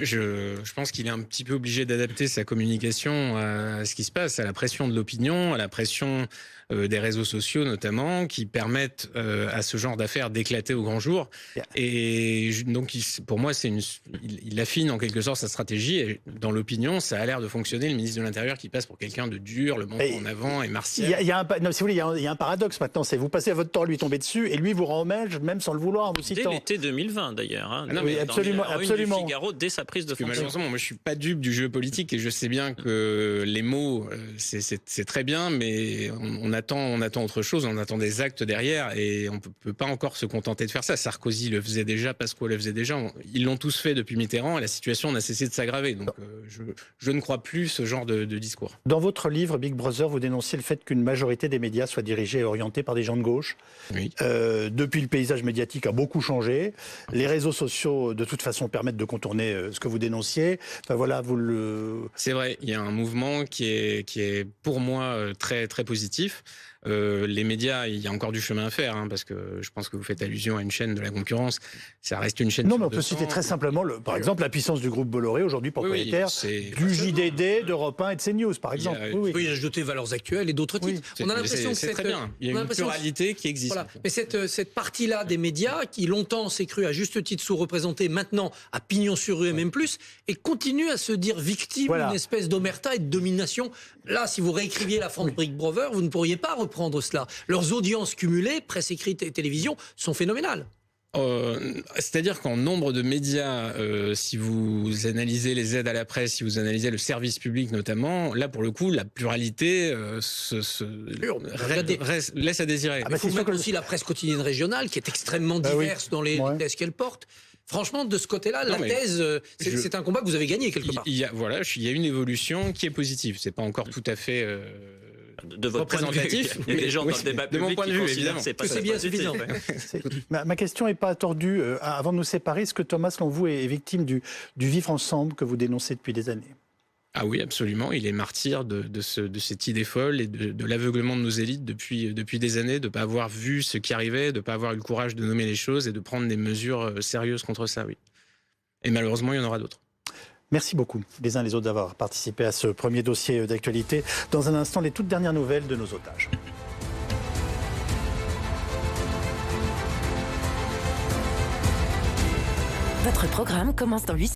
Je pense qu'il est un petit peu obligé d'adapter sa communication à ce qui se passe, à la pression de l'opinion, à la pression des réseaux sociaux notamment, qui permettent à ce genre d'affaires d'éclater au grand jour. Et donc, pour moi, il affine en quelque sorte sa stratégie. Et dans l'opinion, ça a l'air de fonctionner. Le ministre de l'Intérieur qui passe pour quelqu'un de dur, le menton en avant et martial. Il y a un paradoxe maintenant, c'est vous passez votre temps à lui tomber dessus et lui vous rend hommage, même sans le vouloir, en vous citant. Dès l'été 2020 d'ailleurs. Oui, absolument. Dans le Figaro, dès sa prise de fonction. Malheureusement, moi je suis pas dupe du jeu politique et je sais bien que les mots c'est très bien, mais on attend autre chose, on attend des actes derrière et on peut pas encore se contenter de faire ça. Sarkozy le faisait déjà, Pasqua le faisait déjà, ils l'ont tous fait depuis Mitterrand et la situation n'a cessé de s'aggraver. Donc je ne crois plus ce genre de discours. Dans votre livre Big Brother, vous dénoncez le fait qu'une majorité des médias soit dirigée et orientée par des gens de gauche. Oui. Depuis, le paysage médiatique a beaucoup changé. Les réseaux sociaux, de toute façon, permettent de contourner ce que vous dénonciez. Enfin, voilà, C'est vrai, il y a un mouvement qui est pour moi très très positif. Les médias, il y a encore du chemin à faire, parce que je pense que vous faites allusion à une chaîne de la concurrence. Ça reste une chaîne. Non, mais on peut citer très simplement, par exemple, la puissance du groupe Bolloré, aujourd'hui propriétaire du JDD, d'Europe 1 et de CNews, par exemple. Oui, ajouter Valeurs Actuelles et d'autres titres. On a l'impression que c'est très bien. Il y a une pluralité qui existe. Voilà. Mais cette partie-là des médias, qui longtemps s'est cru à juste titre sous-représenté, maintenant à pignon sur rue et même plus, et continue à se dire victime d'une espèce d'omerta et de domination. Là, si vous réécriviez la France Big Brother, vous ne pourriez pas reprendre cela. Leurs audiences cumulées, presse écrite et télévision, sont phénoménales. C'est-à-dire qu'en nombre de médias, si vous analysez les aides à la presse, si vous analysez le service public notamment, là pour le coup la pluralité laisse à désirer. Il faut mettre aussi la presse quotidienne régionale qui est extrêmement diverse dans les thèses qu'elle porte. Franchement, de ce côté-là, thèse, c'est un combat que vous avez gagné quelque part. Il y a une évolution qui est positive. C'est pas encore tout à fait de votre représentatif. Il y a des gens dans le débat public de mon point de vue, évidemment. C'est bien suffisant. Ma question n'est pas attendue. Avant de nous séparer, est-ce que Thomas Lonvoux est victime du vivre ensemble que vous dénoncez depuis des années ? Ah oui, absolument. Il est martyr de cette idée folle et de l'aveuglement de nos élites depuis des années, de ne pas avoir vu ce qui arrivait, de ne pas avoir eu le courage de nommer les choses et de prendre des mesures sérieuses contre ça, oui. Et malheureusement, il y en aura d'autres. Merci beaucoup, les uns et les autres, d'avoir participé à ce premier dossier d'actualité. Dans un instant, les toutes dernières nouvelles de nos otages. Votre programme commence dans 8